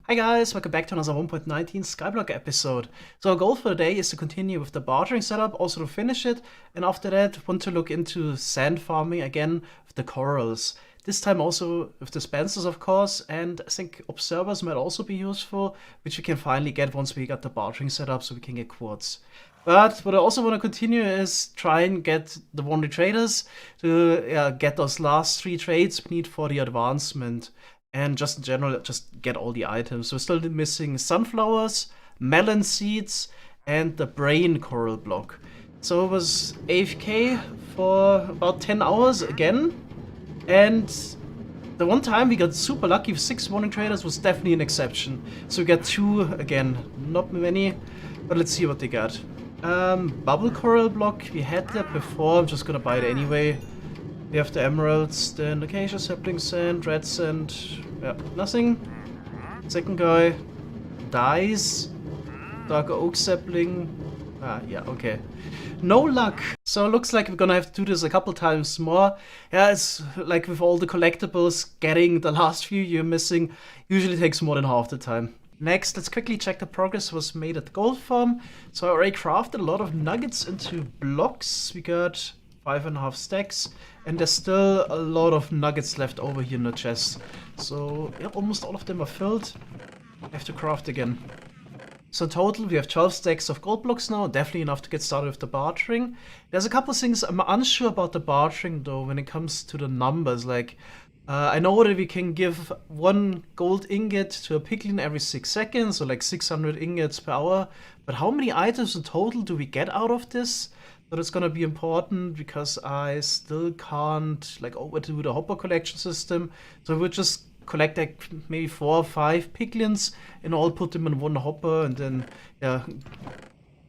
Hi guys, welcome back to another 1.19 Skyblock episode. So our goal for today is to continue with the bartering setup, also to finish it, and after that want to look into sand farming again with the corals. This time also with dispensers of course, and I think observers might also be useful, which we can finally get once we got the bartering set up so we can get quartz. But what I also want to continue is try and get the wanted traders to get those last 3 trades we need for the advancement. And just in general, just get all the items. We're still missing sunflowers, melon seeds, and the brain coral block. So it was AFK for about 10 hours again. And the one time we got super lucky with 6 warning traders was definitely an exception. So we got 2 again, not many, but let's see what they got. Bubble coral block, we had that before, I'm just gonna buy it anyway. We have the emeralds, then acacia sapling sand, red sand, yeah, nothing. Second guy dies. Darker oak sapling. Yeah, okay. No luck. So it looks like we're gonna have to do this a couple times more. Yeah, it's like with all the collectibles, getting the last few you're missing usually takes more than half the time. Next, let's quickly check the progress was made at the gold farm. So I already crafted a lot of nuggets into blocks. We got 5.5 stacks, and there's still a lot of nuggets left over here in the chest. So yeah, almost all of them are filled. I have to craft again. So in total we have 12 stacks of gold blocks now, definitely enough to get started with the bartering. There's a couple of things I'm unsure about the bartering though when it comes to the numbers. Like I know that we can give 1 gold ingot to a piglin every 6 seconds, so like 600 ingots per hour. But how many items in total do we get out of this? So that's gonna be important because I still can't like overdo the hopper collection system. So we would just collect like maybe 4 or 5 piglins and all put them in 1 hopper and then yeah,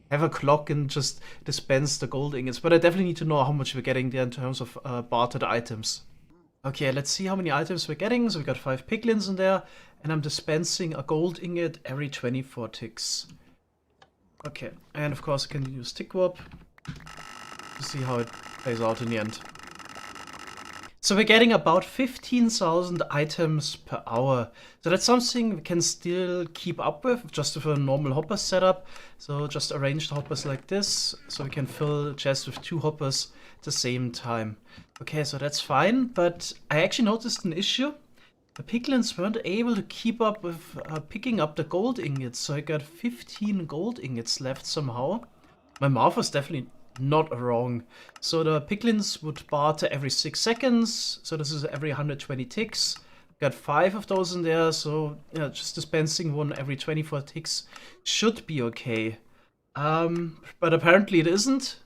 have a clock and just dispense the gold ingots. But I definitely need to know how much we're getting there in terms of bartered items. Okay, let's see how many items we're getting. So we got 5 piglins in there and I'm dispensing a gold ingot every 24 ticks. Okay, and of course I can use tick warp to see how it plays out in the end. So we're getting about 15,000 items per hour. So that's something we can still keep up with just with a normal hopper setup. So just arrange the hoppers like this so we can fill the chest with 2 hoppers at the same time. Okay, so that's fine, but I actually noticed an issue. The piglins weren't able to keep up with picking up the gold ingots, so I got 15 gold ingots left somehow. My math was definitely not wrong. So the piglins would barter every 6 seconds, so this is every 120 ticks. Got 5 of those in there, so yeah, just dispensing 1 every 24 ticks should be okay. But apparently it isn't.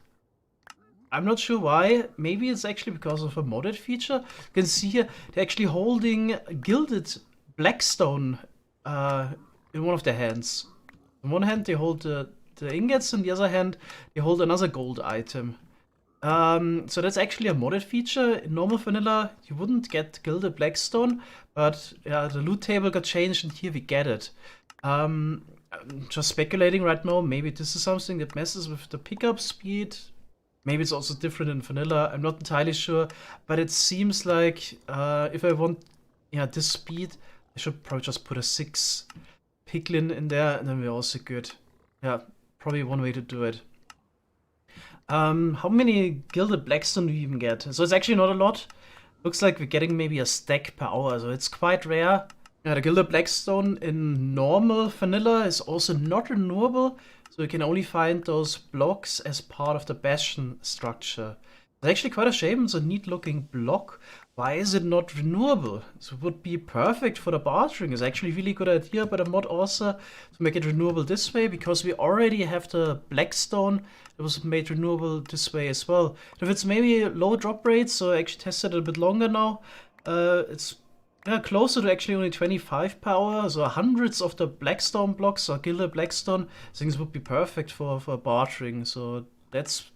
I'm not sure why. Maybe it's actually because of a modded feature. You can see here they're actually holding gilded blackstone in one of their hands. In one hand they hold the ingots, in the other hand they hold another gold item. So that's actually a modded feature. In normal vanilla you wouldn't get gilded blackstone, but yeah, the loot table got changed and here we get it. I'm just speculating right now. Maybe this is something that messes with the pickup speed. Maybe it's also different in vanilla, I'm not entirely sure, but it seems like if I want this speed, I should probably just put a 6 piglin in there and then we're also good. Yeah, probably one way to do it. How many gilded blackstone do you even get? So it's actually not a lot. Looks like we're getting maybe a stack per hour, so it's quite rare. Yeah, the gilded blackstone in normal vanilla is also not renewable. So you can only find those blocks as part of the bastion structure. It's actually quite a shame, it's a neat looking block. Why is it not renewable? So it would be perfect for the bartering. It's actually a really good idea by the mod author to make it renewable this way, because we already have the blackstone that was made renewable this way as well. If it's maybe low drop rates, so I actually tested it a bit longer now, it's closer to actually only 25 per hour, so hundreds of the blackstone blocks or gilded blackstone things would be perfect for bartering. So that's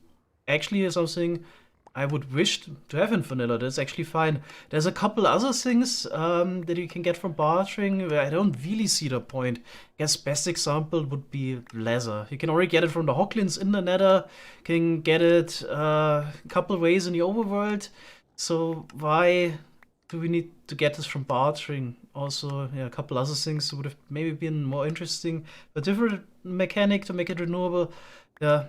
actually something I would wish to have in vanilla. That's actually fine. There's a couple other things that you can get from bartering where I don't really see the point. I guess best example would be leather. You can already get it from the hoglins in the nether, can get it a couple ways in the overworld. So why do we need to get this from bartering? Also, yeah, a couple other things would have maybe been more interesting. A different mechanic to make it renewable. Yeah,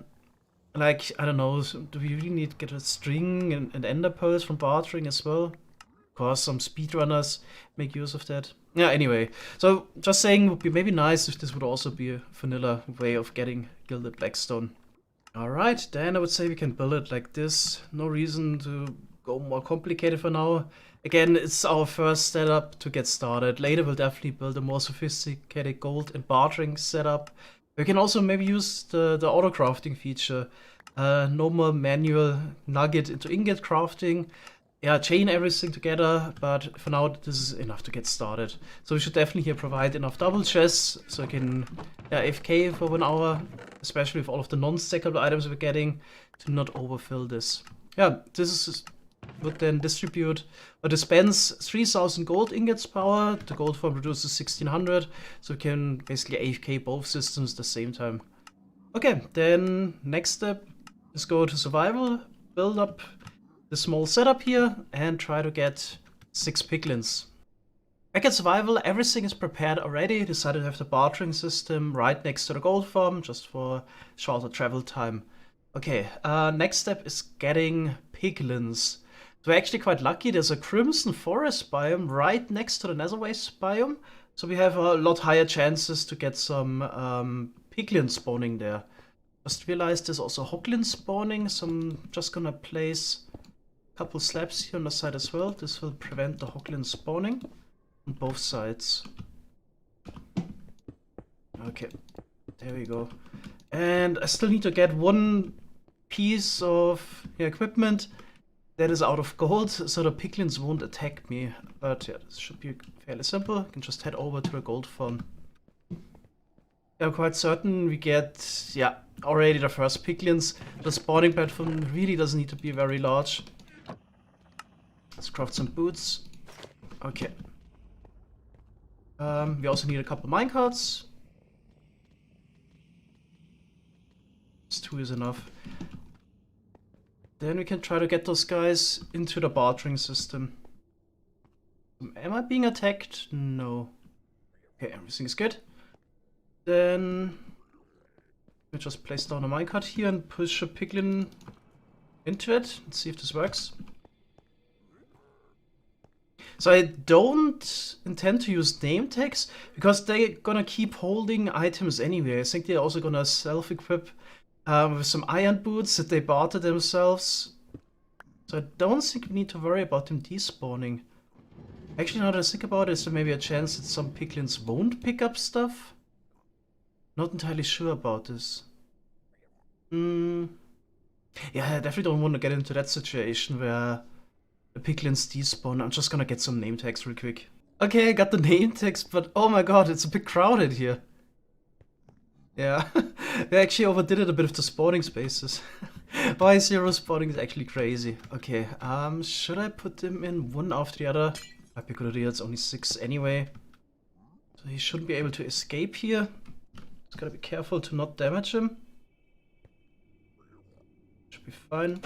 like, I don't know, do we really need to get a string and ender pearls from bartering as well? Of course, some speedrunners make use of that. Yeah, anyway. So, just saying, would be maybe nice if this would also be a vanilla way of getting gilded blackstone. Alright, then I would say we can build it like this. No reason to go more complicated for now. Again, it's our first setup to get started. Later we'll definitely build a more sophisticated gold and bartering setup. We can also maybe use the auto crafting feature. No more manual nugget into ingot crafting. Yeah, chain everything together, but for now this is enough to get started. So we should definitely here provide enough double chests so I can AFK for 1 hour, especially with all of the non-stackable items we're getting, to not overfill this. Yeah, this would then distribute or dispense 3000 gold ingots per hour. The gold farm produces 1600, so we can basically AFK both systems at the same time. Okay, then next step is go to survival, build up the small setup here, and try to get 6 piglins. Back at survival, everything is prepared already. Decided to have the bartering system right next to the gold farm, just for shorter travel time. Okay, next step is getting piglins. So we're actually quite lucky. There's a crimson forest biome right next to the nether waste biome, so we have a lot higher chances to get some piglins spawning there. Just realized there's also hoglins spawning, so I'm just gonna place a couple slabs here on the side as well. This will prevent the hoglins spawning on both sides. Okay, there we go. And I still need to get 1 piece of equipment that is out of gold, so the piglins won't attack me. But yeah, this should be fairly simple. I can just head over to the gold farm. I'm quite certain we get, yeah, already the first piglins. The spawning platform really doesn't need to be very large. Let's craft some boots. Okay. We also need a couple minecarts. 2 is enough. Then we can try to get those guys into the bartering system. Am I being attacked? No. Okay, everything is good. Then we just place down a minecart here and push a piglin into it. Let's see if this works. So I don't intend to use name tags because they're gonna keep holding items anyway. I think they're also gonna self-equip with some iron boots that they barter themselves. So I don't think we need to worry about them despawning. Actually, now that I think about it, is there maybe a chance that some piglins won't pick up stuff? Not entirely sure about this. Yeah, I definitely don't want to get into that situation where the piglins despawn. I'm just gonna get some name tags real quick. Okay, I got the name tags, but oh my god, it's a bit crowded here. Yeah, they actually overdid it a bit with the spawning spaces. Why 0 spawning is actually crazy. Okay, should I put them in one after the other? Might be a good idea, it's only 6 anyway. So he shouldn't be able to escape here. Just gotta be careful to not damage him. Should be fine.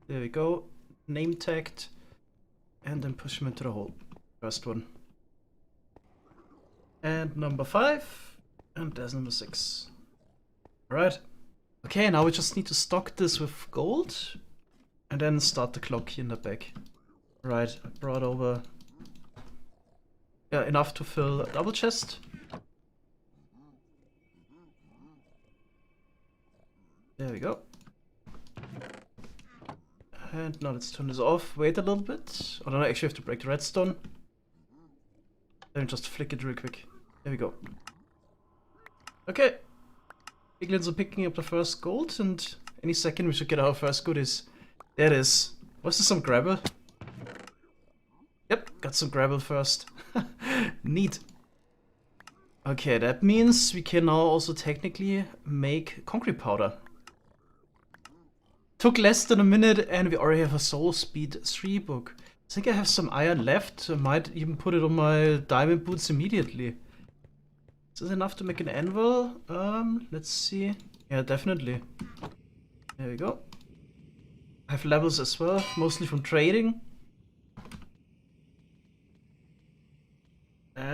There we go. Name tagged. And then push him into the hole. First one. And number 5. And there's number 6. Alright. Okay, now we just need to stock this with gold. And then start the clock here in the back. Right, I brought over enough to fill a double chest. There we go. And now let's turn this off. Wait a little bit. Oh no, I actually have to break the redstone. Then just flick it real quick. There we go. Okay. Piglins are picking up the first gold, and any second we should get our first goodies. There it is. Was this some gravel? Yep, got some gravel first. Neat. Okay, that means we can now also technically make concrete powder. Took less than a minute and we already have a Soul Speed 3 book. I think I have some iron left. I might even put it on my diamond boots immediately. Is this enough to make an anvil? Let's see. Yeah, definitely. There we go. I have levels as well, mostly from trading.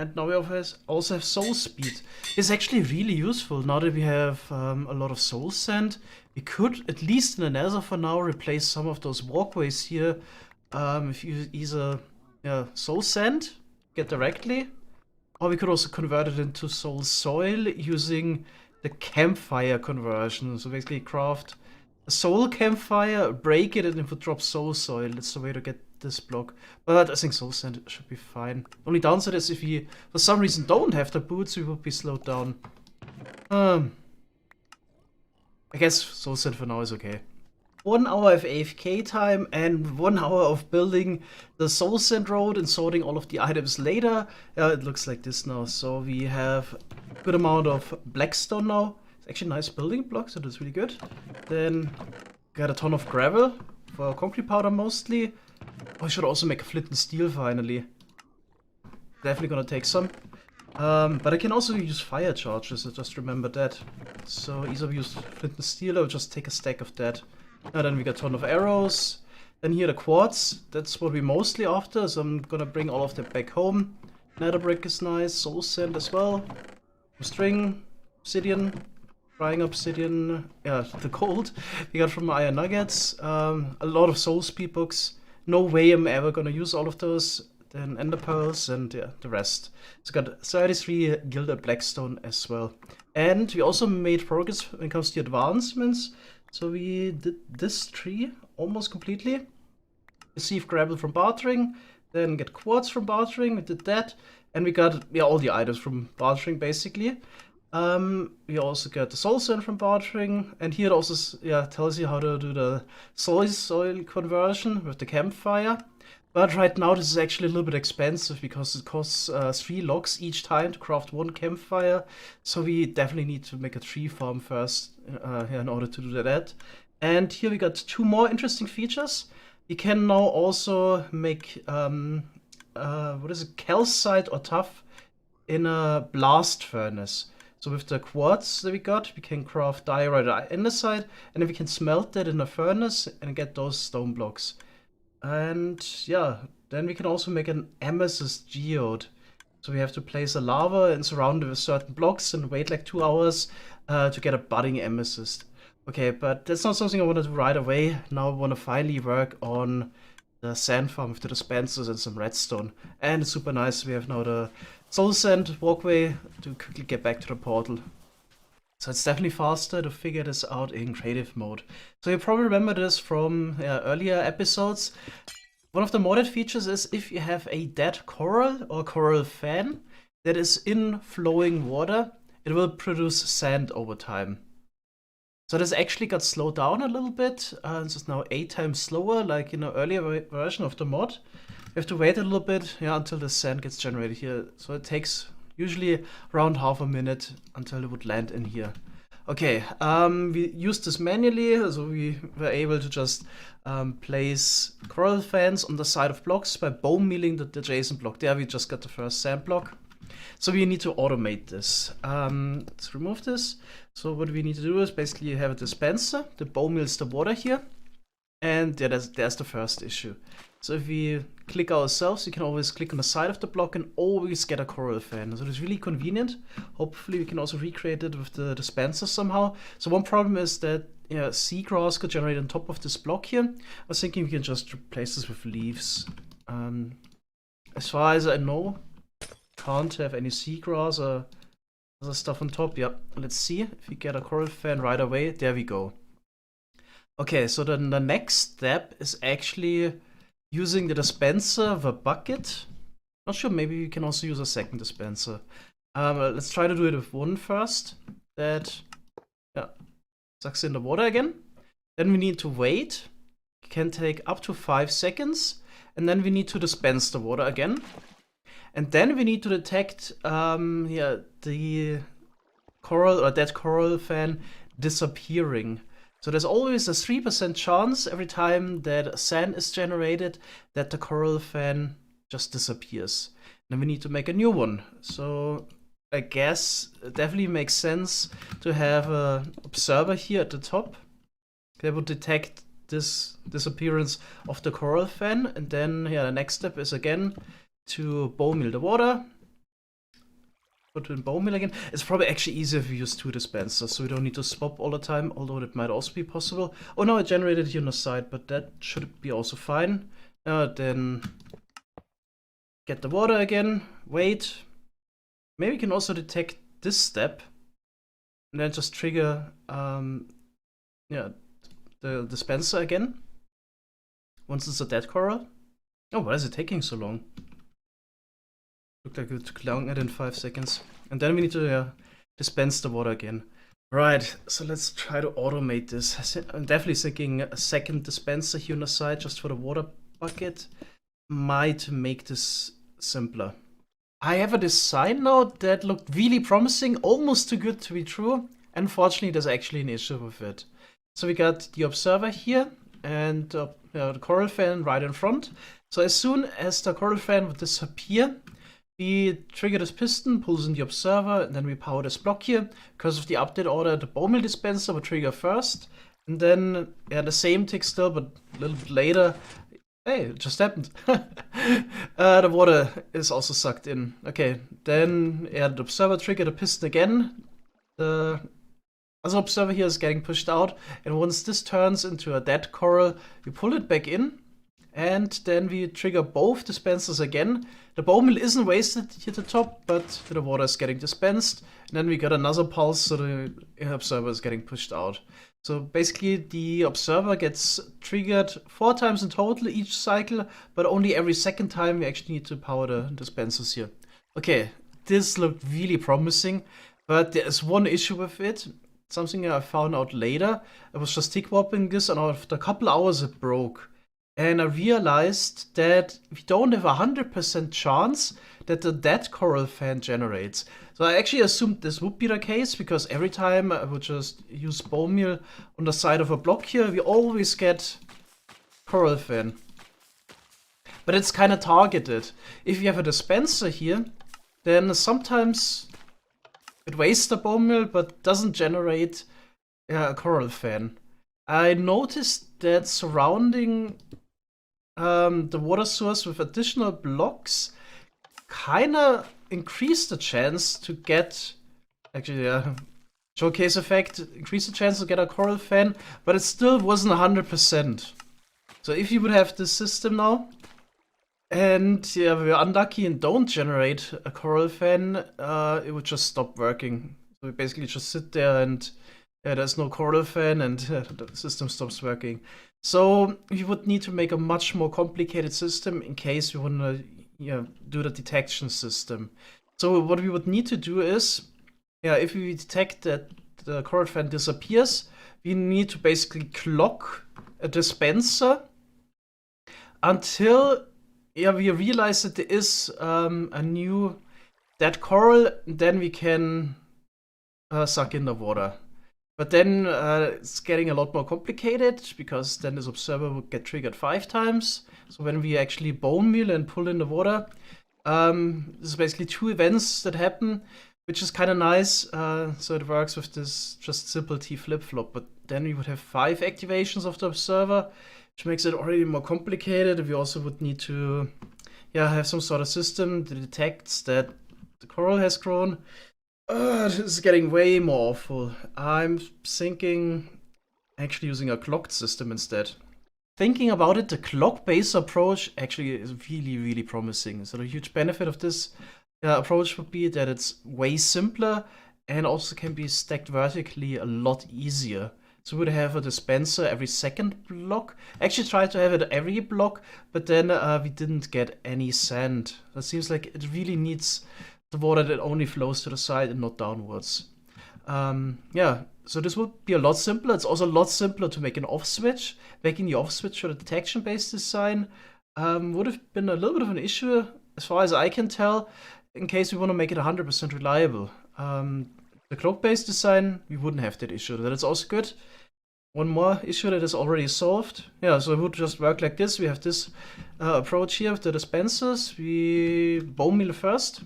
And now we also have soul speed. It's actually really useful now that we have a lot of soul sand. We could, at least in the nether for now, replace some of those walkways here. If you either soul sand, get directly, or we could also convert it into soul soil using the campfire conversion. So basically craft a soul campfire, break it, and it would drop soul soil. That's the way to get this block. But I think soul sand should be fine. Only downside is if we, for some reason, don't have the boots, we would be slowed down. I guess soul sand for now is okay. 1 hour of AFK time and 1 hour of building the soul sand road and sorting all of the items later. It looks like this now. So we have a good amount of blackstone now. It's actually nice building blocks, so that's really good. Then got a ton of gravel for concrete powder mostly. Oh, I should also make a flint and steel finally. Definitely gonna take some. But I can also use fire charges, I just remembered that. So either we use flint and steel or just take a stack of that. And then we got a ton of arrows. Then here the quartz, that's what we're mostly after, so I'm gonna bring all of that back home. Nether brick is nice, soul sand as well. String, obsidian, drying obsidian, yeah, the gold we got from iron nuggets. A lot of soul speed books. No way I'm ever gonna use all of those. Then ender pearls and yeah, the rest. So got 33 gilded blackstone as well. And we also made progress when it comes to advancements. So we did this tree almost completely. Receive gravel from bartering, then get quartz from bartering. We did that, and we got all the items from bartering basically. We also got the soul sand from bartering, and here it also tells you how to do the soil conversion with the campfire. But right now this is actually a little bit expensive because it costs 3 logs each time to craft 1 campfire. So we definitely need to make a tree farm first in order to do that. And here we got 2 more interesting features. We can now also make what is it, calcite or tuff in a blast furnace. So with the quartz that we got, we can craft diorite andesite, and then we can smelt that in a furnace and get those stone blocks. And yeah, then we can also make an amethyst geode. So we have to place a lava and surround it with certain blocks and wait like 2 hours to get a budding amethyst. Okay, but that's not something I want to do right away. Now I want to finally work on the sand farm with the dispensers and some redstone. And it's super nice. We have now the soul sand walkway to quickly get back to the portal. So it's definitely faster to figure this out in creative mode. So you probably remember this from earlier episodes. One of the modded features is if you have a dead coral or coral fan that is in flowing water, it will produce sand over time. So this actually got slowed down a little bit. This is now 8 times slower, like in an earlier version of the mod. We have to wait a little bit until the sand gets generated here. So it takes usually around half a minute until it would land in here. Okay, we used this manually, so we were able to just place coral fans on the side of blocks by bone milling the adjacent block. There we just got the first sand block. So we need to automate this. Let's remove this. So what we need to do is basically you have a dispenser that bone mills the water here. And yeah, there's the first issue. So if we click ourselves, you can always click on the side of the block and always get a coral fan. So it's really convenient. Hopefully we can also recreate it with the dispenser somehow. So one problem is that seagrass could generate on top of this block here. I was thinking we can just replace this with leaves. As far as I know, can't have any seagrass or other stuff on top. Yeah, let's see if we get a coral fan right away. There we go. Okay, so then the next step is actually using the dispenser of a bucket. Not sure, maybe we can also use a second dispenser. Let's try to do it with one first. That sucks in the water again. Then we need to wait. It can take up to 5 seconds. And then we need to dispense the water again. And then we need to detect the coral or dead coral fan disappearing. So there's always a 3% chance every time that sand is generated that the coral fan just disappears. Then we need to make a new one. So I guess it definitely makes sense to have an observer here at the top that would detect this disappearance of the coral fan. And then the next step is again to bone mill the water. put in bone meal again. It's probably actually easier if we use 2 dispensers, so we don't need to swap all the time, although that might also be possible. Oh no, it generated here on the side, but that should be also fine. Then get the water again, wait. Maybe we can also detect this step, and then just trigger yeah, the dispenser again. Once it's a dead coral. Oh, why is it taking so long? Looked like it took longer than 5 seconds. And then we need to dispense the water again. Right, so let's try to automate this. I'm definitely thinking a second dispenser here on the side just for the water bucket might make this simpler. I have a design now that looked really promising, almost too good to be true. Unfortunately, there's actually an issue with it. So we got the observer here and the coral fan right in front. So as soon as the coral fan would disappear, we trigger this piston, pulls in the observer, and then we power this block here. Because of the update order, the bone meal dispenser will trigger first. And then, the same tick still, but a little bit later. Hey, it just happened. The water is also sucked in. Okay, then the observer triggered the piston again. The other observer here is getting pushed out. And once this turns into a dead coral, we pull it back in. And then we trigger both dispensers again. The bone meal isn't wasted here at the top, but the water is getting dispensed. And then we got another pulse, so the observer is getting pushed out. So basically the observer gets triggered 4 times in total each cycle, but only every second time we actually need to power the dispensers here. Okay, this looked really promising, but there's one issue with it. Something I found out later. I was just tick warping this, and after a couple hours it broke. And I realized that we don't have 100% chance that the dead coral fan generates. So I actually assumed this would be the case, because every time I would just use bone meal on the side of a block here, we always get coral fan. But it's kind of targeted. If you have a dispenser here, then sometimes it wastes the bone meal but doesn't generate a coral fan. I noticed that surrounding the water source with additional blocks kind of increased the chance to get, actually, showcase effect, increased the chance to get a coral fan, but it still wasn't 100%. So if you would have this system now, and we're unlucky and don't generate a coral fan, it would just stop working. So we basically just sit there and there's no coral fan and the system stops working. So we would need to make a much more complicated system in case we want to do the detection system. So what we would need to do is, if we detect that the coral fan disappears, we need to basically clock a dispenser until we realize that there is a new dead coral, then we can suck in the water. But then it's getting a lot more complicated, because then this observer would get triggered 5 times. So when we actually bone meal and pull in the water, this is basically 2 events that happen, which is kind of nice. So it works with this just simple T flip-flop. But then we would have 5 activations of the observer, which makes it already more complicated. We also would need to have some sort of system that detects that the coral has grown. This is getting way more awful. I'm thinking actually using a clocked system instead. Thinking about it, the clock-based approach actually is really, really promising. So the huge benefit of this approach would be that it's way simpler and also can be stacked vertically a lot easier. So we would have a dispenser every second block. Actually tried to have it every block, but then we didn't get any sand. That seems like it really needs the water that only flows to the side and not downwards. So this would be a lot simpler. It's also a lot simpler to make an off switch. Making the off switch for the detection-based design would have been a little bit of an issue, as far as I can tell, in case we want to make it 100% reliable. The clock-based design, we wouldn't have that issue. That is also good. One more issue that is already solved. So it would just work like this. We have this approach here with the dispensers. We bone meal first.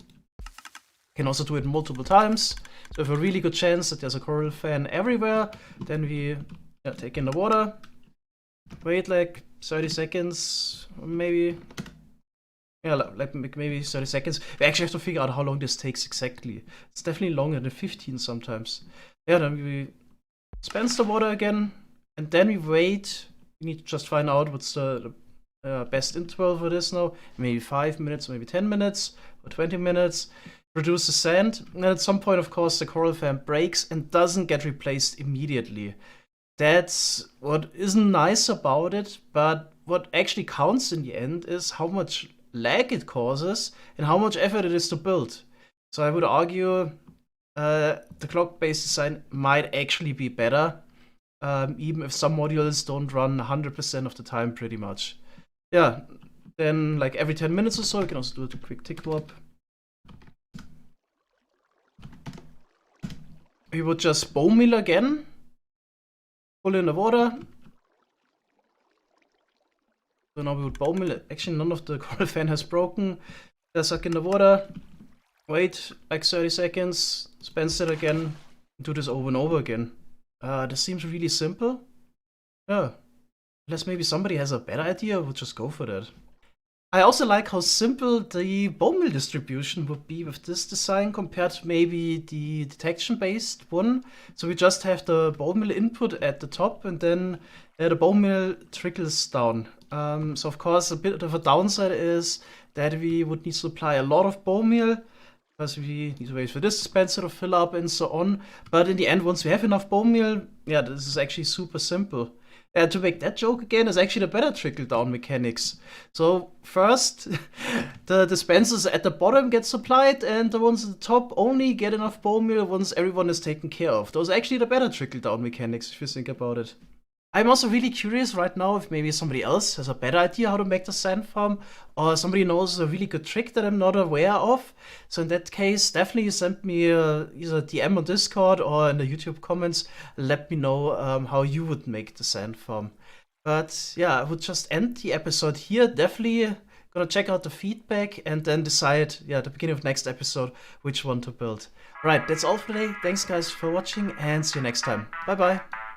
Can also do it multiple times. So we have a really good chance that there's a coral fan everywhere. Then we take in the water, wait like 30 seconds, maybe Yeah, like maybe 30 seconds. We actually have to figure out how long this takes exactly. It's definitely longer than 15 sometimes. Yeah, then we dispense the water again, and then we wait. We need to just find out what's the best interval for this now. Maybe 5 minutes, maybe 10 minutes, or 20 minutes. Produce the sand, and at some point, of course, the coral fan breaks and doesn't get replaced immediately. That's what isn't nice about it, but what actually counts in the end is how much lag it causes and how much effort it is to build. So I would argue the clock-based design might actually be better, even if some modules don't run 100% of the time pretty much. Yeah, then like every 10 minutes or so, you can also do a quick tick warp. We would just bone meal again, pull in the water. So now we would bone meal. Actually, none of the coral fan has broken. Just suck in the water, wait like 30 seconds, dispense it again, do this over and over again. This seems really simple. Yeah. Unless maybe somebody has a better idea, we'll just go for that. I also like how simple the bone meal distribution would be with this design compared to maybe the detection-based one. So we just have the bone meal input at the top, and then the bone meal trickles down. So of course, a bit of a downside is that we would need to apply a lot of bone meal, because we need to wait for this dispenser to fill up and so on. But in the end, once we have enough bone meal, yeah, this is actually super simple. To make that joke again is actually the better trickle-down mechanics. So first, the dispensers at the bottom get supplied, and the ones at the top only get enough bone meal once everyone is taken care of. Those are actually the better trickle-down mechanics, if you think about it. I'm also really curious right now if maybe somebody else has a better idea how to make the sand farm, or somebody knows a really good trick that I'm not aware of. So in that case, definitely send me either DM on Discord or in the YouTube comments. Let me know how you would make the sand farm. But yeah, I would just end the episode here. Definitely gonna check out the feedback and then decide, yeah, at the beginning of next episode, which one to build. Right, that's all for today. Thanks guys for watching, and see you next time. Bye bye.